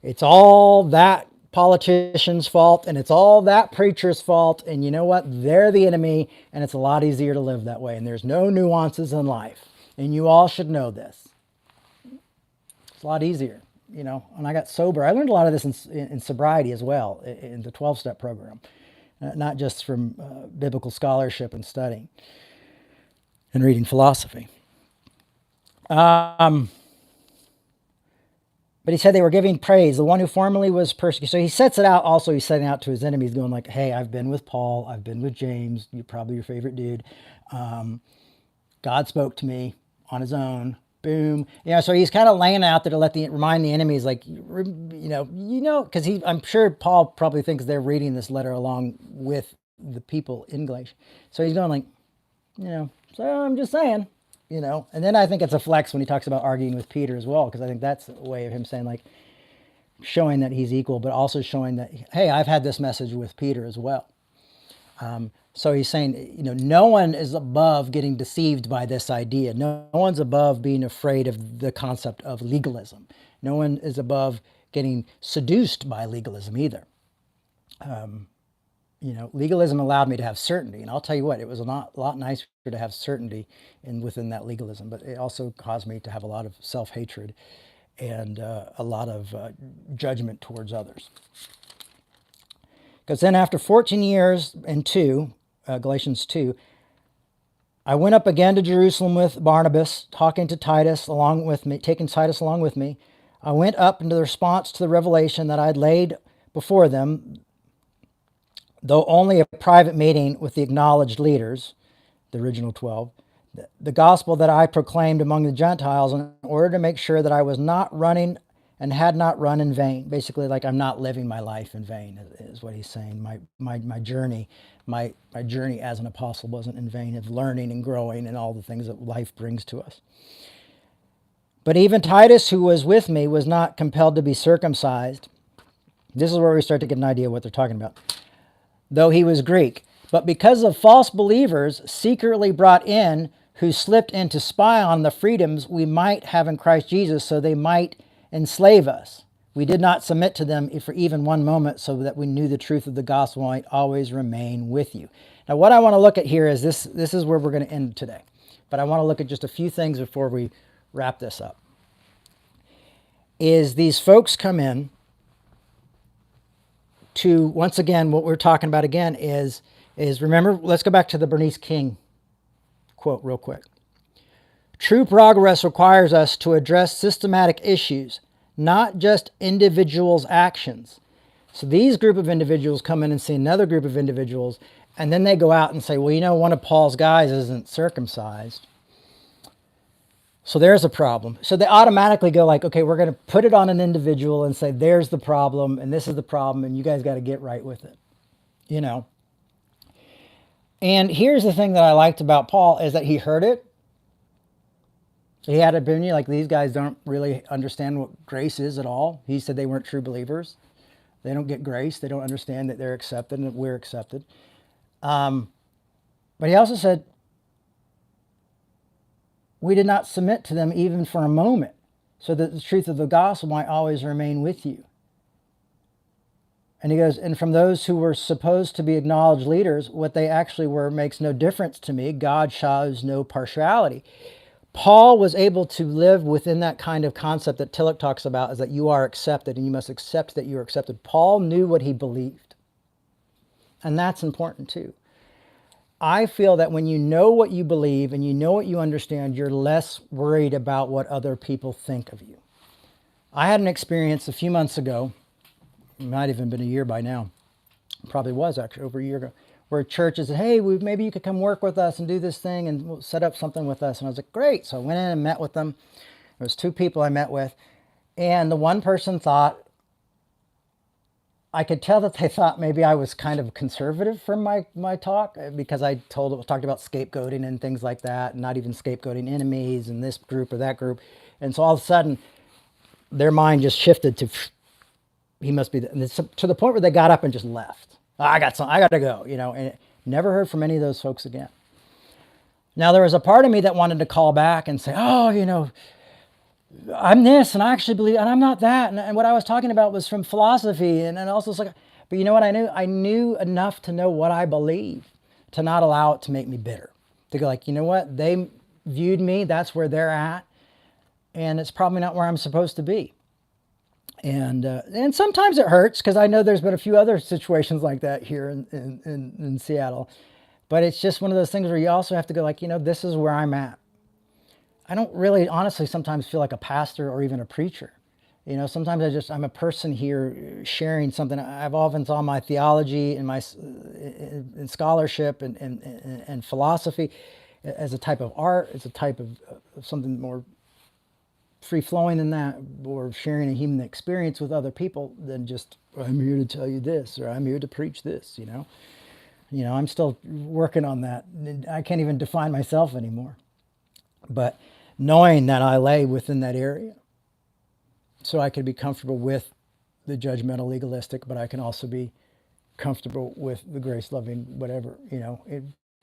it's all that politician's fault and it's all that preacher's fault. And you know what? They're the enemy and it's a lot easier to live that way. And there's no nuances in life. And you all should know this. It's a lot easier, And I got sober. I learned a lot of this in sobriety as well, in the 12-step program. Not just from biblical scholarship and studying and reading philosophy. But he said they were giving praise, the one who formerly was persecuted. So he sets it out also, he's setting out to his enemies going like, hey, I've been with Paul, I've been with James, you're probably your favorite dude. God spoke to me on his own. Boom. So he's kind of laying out there to remind the enemies, because I'm sure Paul probably thinks they're reading this letter along with the people in Galatia. So he's going so I'm just saying, and then I think it's a flex when he talks about arguing with Peter as well, because I think that's a way of him saying showing that he's equal, but also showing that, hey, I've had this message with Peter as well. So he's saying, no one is above getting deceived by this idea. No one's above being afraid of the concept of legalism. No one is above getting seduced by legalism either. Legalism allowed me to have certainty. And I'll tell you what, it was a lot nicer to have certainty within that legalism. But it also caused me to have a lot of self-hatred and a lot of judgment towards others. Because then after 14 years and Galatians 2, I went up again to Jerusalem with Barnabas, taking Titus along with me. I went up into the response to the revelation that I had laid before them, though only a private meeting with the acknowledged leaders, the original 12, the gospel that I proclaimed among the Gentiles in order to make sure that I was not running and had not run in vain. Basically, I'm not living my life in vain, is what he's saying. My journey as an apostle wasn't in vain, of learning and growing and all the things that life brings to us. But even Titus, who was with me, was not compelled to be circumcised. This is where we start to get an idea of what they're talking about. Though he was Greek. But because of false believers secretly brought in, who slipped in to spy on the freedoms we might have in Christ Jesus, so they might enslave us. We did not submit to them for even one moment, so that we knew the truth of the gospel might always remain with you. Now, what I want to look at here is this is where we're going to end today. But I want to look at just a few things before we wrap this up. Is these folks come in to, once again, what we're talking about again is remember, let's go back to the Bernice King quote real quick. True progress requires us to address systematic issues, not just individuals' actions. So these group of individuals come in and see another group of individuals, and then they go out and say, well, one of Paul's guys isn't circumcised. So there's a problem. So they automatically go okay, we're going to put it on an individual and say, there's the problem, and this is the problem, and you guys got to get right with it. And here's the thing that I liked about Paul is that he heard it. He had an opinion like these guys don't really understand what grace is at all. He said they weren't true believers. They don't get grace. They don't understand that they're accepted and that we're accepted. But he also said, we did not submit to them even for a moment, so that the truth of the gospel might always remain with you. And he goes, and from those who were supposed to be acknowledged leaders, what they actually were makes no difference to me. God shows no partiality. Paul was able to live within that kind of concept that Tillich talks about, is that you are accepted and you must accept that you are accepted. Paul knew what he believed. And that's important too. I feel that when you know what you believe and you know what you understand, you're less worried about what other people think of you. I had an experience a few months ago, it might have even been a year by now, probably was actually over a year ago, where churches said, hey, maybe you could come work with us and do this thing and we'll set up something with us. And I was like, great. So I went in and met with them. There was 2 people I met with. And the one person thought, I could tell that they thought maybe I was kind of conservative from my talk, because I talked about scapegoating and things like that, and not even scapegoating enemies and this group or that group. And so all of a sudden, their mind just shifted to, he must be, to the point where they got up and just left. I got to go, and never heard from any of those folks again. Now, there was a part of me that wanted to call back and say, oh, I'm this, and I actually believe, and I'm not that. And what I was talking about was from philosophy. And also it's like, but you know what I knew? I knew enough to know what I believe, to not allow it to make me bitter. To go like, you know what? They viewed me, that's where they're at. And it's probably not where I'm supposed to be. And sometimes it hurts, because I know there's been a few other situations like that here in Seattle. But it's just one of those things where you also have to go like, this is where I'm at. I don't really honestly sometimes feel like a pastor or even a preacher. Sometimes I'm a person here sharing something. I've often saw my theology and my in scholarship and philosophy as a type of art, as a type of something more free-flowing than that, or sharing a human experience with other people than just, I'm here to tell you this, or I'm here to preach this, I'm still working on that. I can't even define myself anymore. But knowing that I lay within that area, so I could be comfortable with the judgmental, legalistic, but I can also be comfortable with the grace-loving, whatever,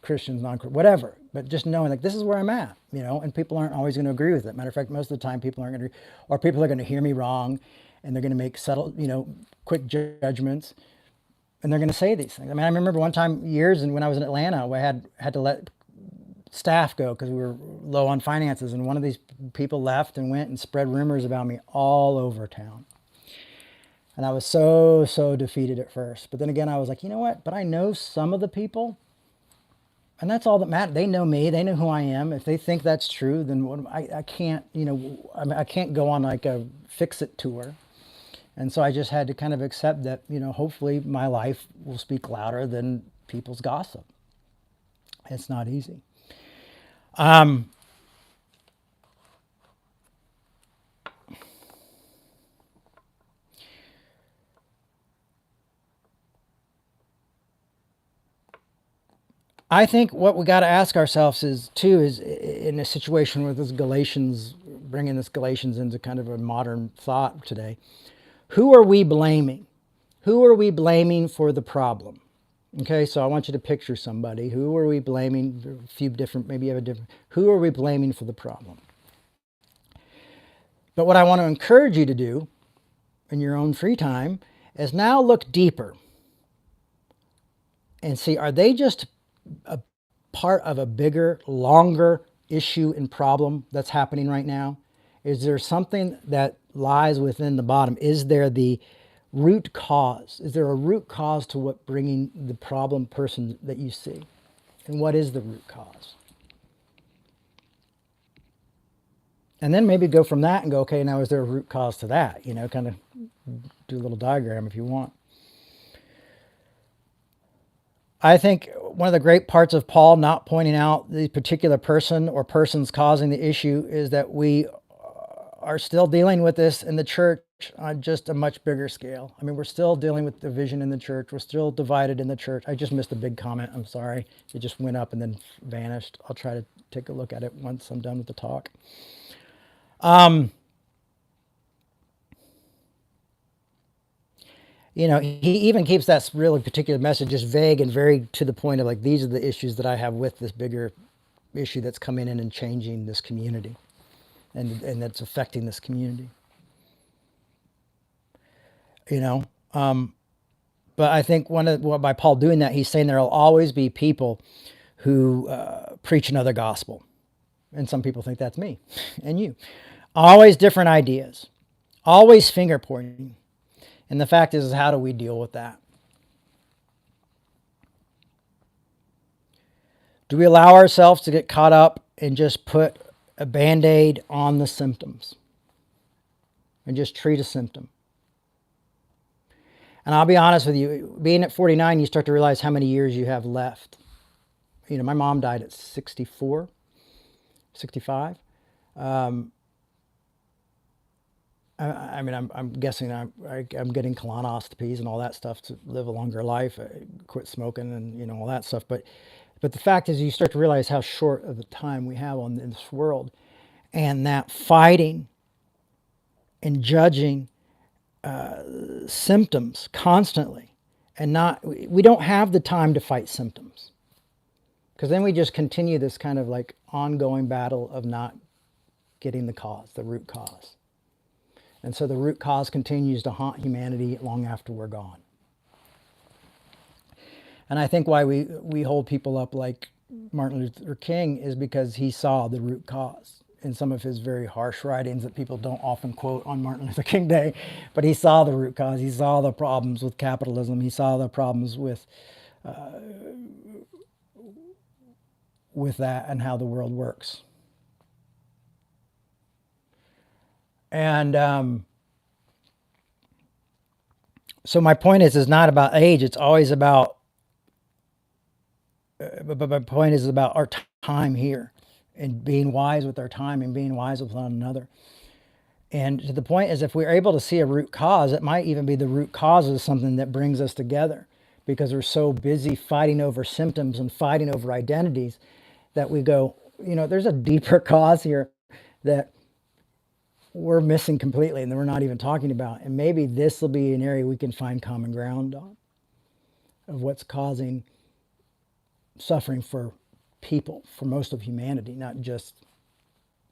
Christians, non-Christians, whatever. But just knowing like this is where I'm at, and people aren't always going to agree with it. Matter of fact, most of the time people aren't going to, or people are going to hear me wrong, and they're going to make subtle, quick judgments, and they're going to say these things. I mean, I remember one time years, and when I was in Atlanta, I had to let staff go because we were low on finances, and one of these people left and went and spread rumors about me all over town. And I was so defeated at first. But then again, I was like, you know what? But I know some of the people, and that's all that matters. They know me. They know who I am. If they think that's true, then I can't, I can't go on like a fix-it tour. And so I just had to kind of accept that, hopefully my life will speak louder than people's gossip. It's not easy. I think what we got to ask ourselves is in a situation where this Galatians, bringing this Galatians into kind of a modern thought today, who are we blaming? Who are we blaming for the problem? Okay, so I want you to picture somebody. Who are we blaming? A few different, maybe you have a different, who are we blaming for the problem? But what I want to encourage you to do in your own free time is now look deeper and see, are they just a part of a bigger, longer issue and problem that's happening right now? Is there something that lies within the bottom? Is there the root cause? Is there a root cause to what bringing the problem person that you see? And what is the root cause? And then maybe go from that and go, okay, now is there a root cause to that? Kind of do a little diagram if you want. I think one of the great parts of Paul not pointing out the particular person or persons causing the issue is that we are still dealing with this in the church on just a much bigger scale. I mean, we're still dealing with division in the church. We're still divided in the church. I just missed a big comment. I'm sorry. It just went up and then vanished. I'll try to take a look at it once I'm done with the talk. You know, he even keeps that really particular message just vague and very to the point of like, these are the issues that I have with this bigger issue that's coming in and changing this community and that's affecting this community. You know, but I think by Paul doing that, he's saying there will always be people who preach another gospel. And some people think that's me and you. Always different ideas, always finger pointing. And the fact is, how do we deal with that? Do we allow ourselves to get caught up and just put a Band-Aid on the symptoms and just treat a symptom? And I'll be honest with you, being at 49, you start to realize how many years you have left. You know, my mom died at 64, 65. I mean, I'm guessing I'm getting colonoscopies and all that stuff to live a longer life, quit smoking and, you know, all that stuff. But the fact is, you start to realize how short of the time we have in this world, and that fighting and judging symptoms constantly, and we don't have the time to fight symptoms, because then we just continue this kind of like ongoing battle of not getting the root cause. And so the root cause continues to haunt humanity long after we're gone. And I think why we hold people up like Martin Luther King is because he saw the root cause in some of his very harsh writings that people don't often quote on Martin Luther King Day. But he saw the root cause. He saw the problems with capitalism. He saw the problems with that and how the world works. And so my point is not about age. It's always about, but my point is about our time here and being wise with our time and being wise with one another. And to the point is, if we're able to see a root cause, it might even be the root cause of something that brings us together, because we're so busy fighting over symptoms and fighting over identities that we go, you know, there's a deeper cause here that we're missing completely and that we're not even talking about. And maybe this will be an area we can find common ground on, of what's causing suffering for people, for most of humanity, not just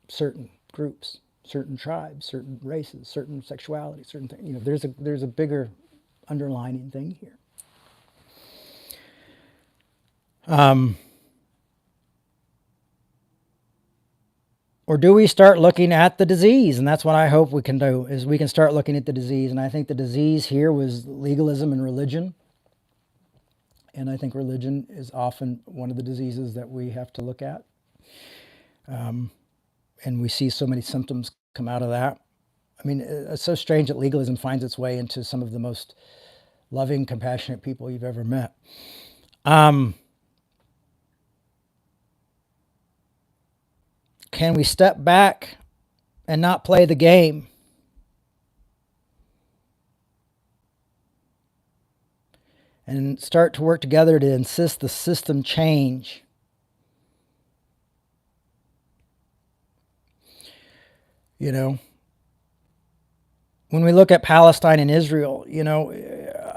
certain groups, certain tribes, certain races, certain sexuality, certain things. You know, there's a bigger underlining thing here. Or do we start looking at the disease? And that's what I hope we can do, is we can start looking at the disease. And I think the disease here was legalism and religion. And I think religion is often one of the diseases that we have to look at. And we see so many symptoms come out of that. I mean, it's so strange that legalism finds its way into some of the most loving, compassionate people you've ever met. Can we step back and not play the game? And start to work together to insist the system change? You know, when we look at Palestine and Israel, you know,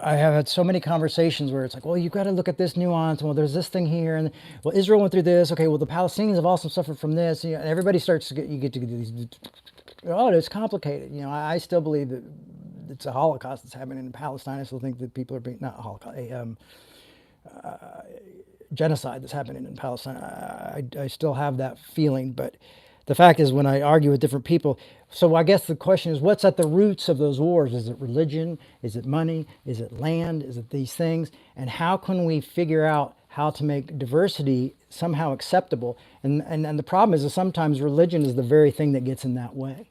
I have had so many conversations where it's like, well, you've got to look at this nuance. Well, there's this thing here, and well, Israel went through this. Okay, well, the Palestinians have also suffered from this. You know, and everybody starts to get to these. Oh, it's complicated. You know, I still believe that it's a Holocaust that's happening in Palestine. I still think that people are being not a Holocaust, genocide that's happening in Palestine. I still have that feeling, but the fact is, when I argue with different people, so I guess the question is, what's at the roots of those wars? Is it religion? Is it money? Is it land? Is it these things? And how can we figure out how to make diversity somehow acceptable? And the problem is that sometimes religion is the very thing that gets in that way.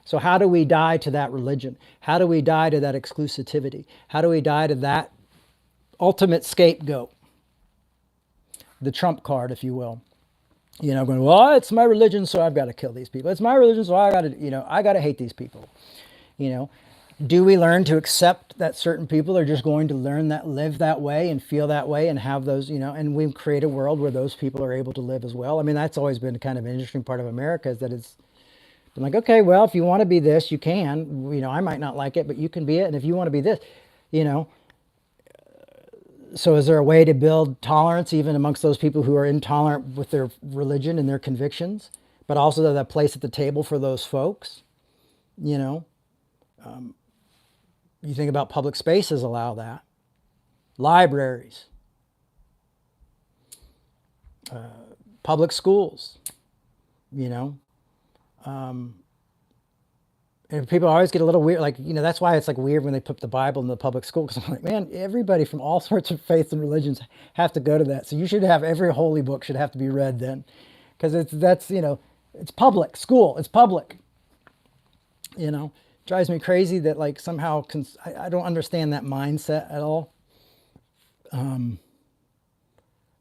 So how do we die to that religion? How do we die to that exclusivity? How do we die to that ultimate scapegoat? The trump card, if you will. You know, going, well, it's my religion, so I've got to kill these people. It's my religion, so I got to, you know, I got to hate these people. You know, Do we learn to accept that certain people are just going to learn that, live that way and feel that way and have those, and we create a world where those people are able to live as well? I mean, that's always been kind of an interesting part of America, is that it's been like, okay, well, if you want to be this, you can. I might not like it, but you can be it. And if you want to be this, you know, so is there a way to build tolerance even amongst those people who are intolerant with their religion and their convictions, but also that place at the table for those folks? You know, you think about public spaces allow that, libraries, public schools, you know. And people always get a little weird, like, that's why it's like weird when they put the Bible in the public school, because I'm like, man, everybody from all sorts of faiths and religions have to go to that. So you should have every holy book should have to be read then, because it's public school, it's public. Drives me crazy that like somehow I don't understand that mindset at all.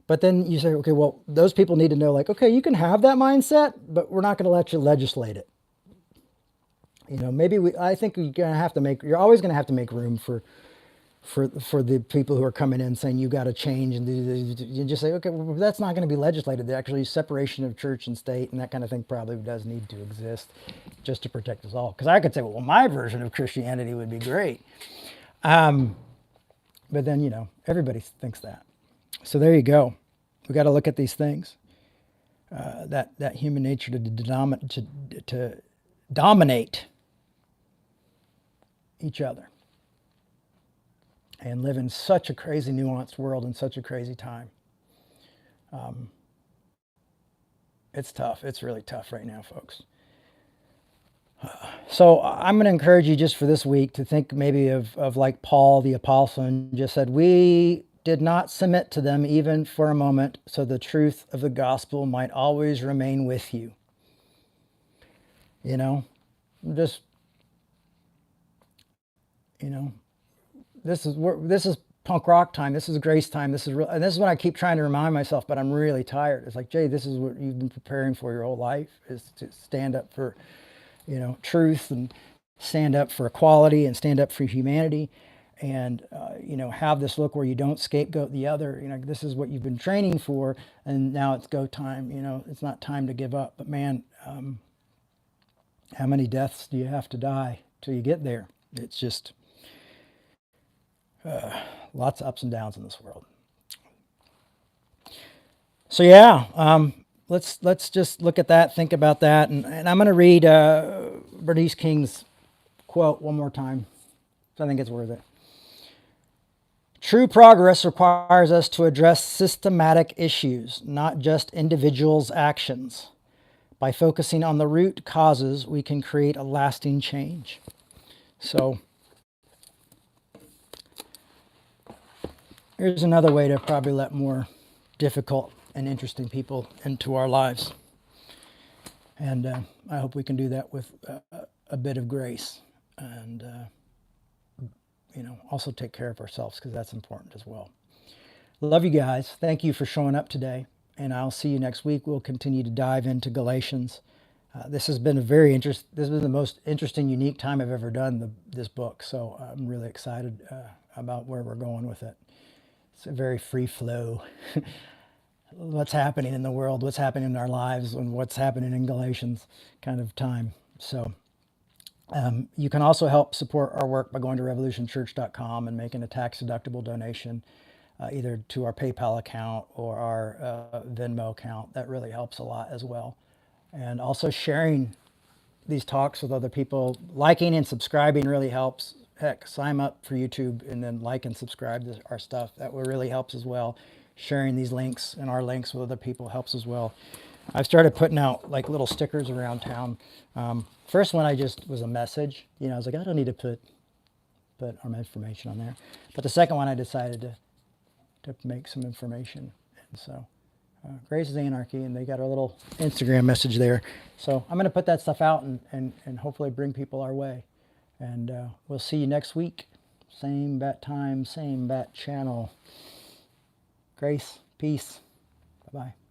But then you say, okay, well, those people need to know, like, okay, you can have that mindset, but we're not going to let you legislate it. Maybe I think you're always going to have to make room for the people who are coming in saying you got to change and do this. You just say, okay, well, that's not going to be legislated. Actually, separation of church and state and that kind of thing probably does need to exist just to protect us all. Because I could say, well, my version of Christianity would be great. But then, everybody thinks that. So there you go. We got to look at these things. That human nature to dominate each other and live in such a crazy nuanced world in such a crazy time. It's tough. It's really tough right now, folks. So I'm going to encourage you just for this week to think maybe of like Paul the apostle, and just said, we did not submit to them even for a moment, so the truth of the gospel might always remain with you. Just, this is punk rock time. This is grace time. This is real, and this is what I keep trying to remind myself, but I'm really tired. It's like, Jay, this is what you've been preparing for your whole life, is to stand up for, truth, and stand up for equality, and stand up for humanity, and, have this look where you don't scapegoat the other. This is what you've been training for, and now it's go time. It's not time to give up. But man, how many deaths do you have to die till you get there? It's just lots of ups and downs in this world. So yeah, let's just look at that, think about that, and I'm going to read Bernice King's quote one more time. I think it's worth it. True progress requires us to address systematic issues, not just individuals' actions. By focusing on the root causes, we can create a lasting change. So here's another way to probably let more difficult and interesting people into our lives. And I hope we can do that with a bit of grace, and also take care of ourselves, because that's important as well. Love you guys. Thank you for showing up today, and I'll see you next week. We'll continue to dive into Galatians. This has been this has been the most interesting, unique time I've ever done this book. So I'm really excited about where we're going with it. It's a very free flow. What's happening in the world, what's happening in our lives, and what's happening in Galatians kind of time. So you can also help support our work by going to revolutionchurch.com and making a tax-deductible donation, either to our PayPal account or our Venmo account. That really helps a lot as well. And also sharing these talks with other people. Liking and subscribing really helps. Heck, sign up for YouTube and then like and subscribe to our stuff. That really helps as well. Sharing these links and our links with other people helps as well. I've started putting out like little stickers around town. First one I just was a message. I was like, I don't need to put our information on there. But the second one I decided to make some information. And so Grace is Anarchy, and they got a little Instagram message there. So I'm going to put that stuff out and hopefully bring people our way. And we'll see you next week. Same bat time, same bat channel. Grace, peace. Bye-bye.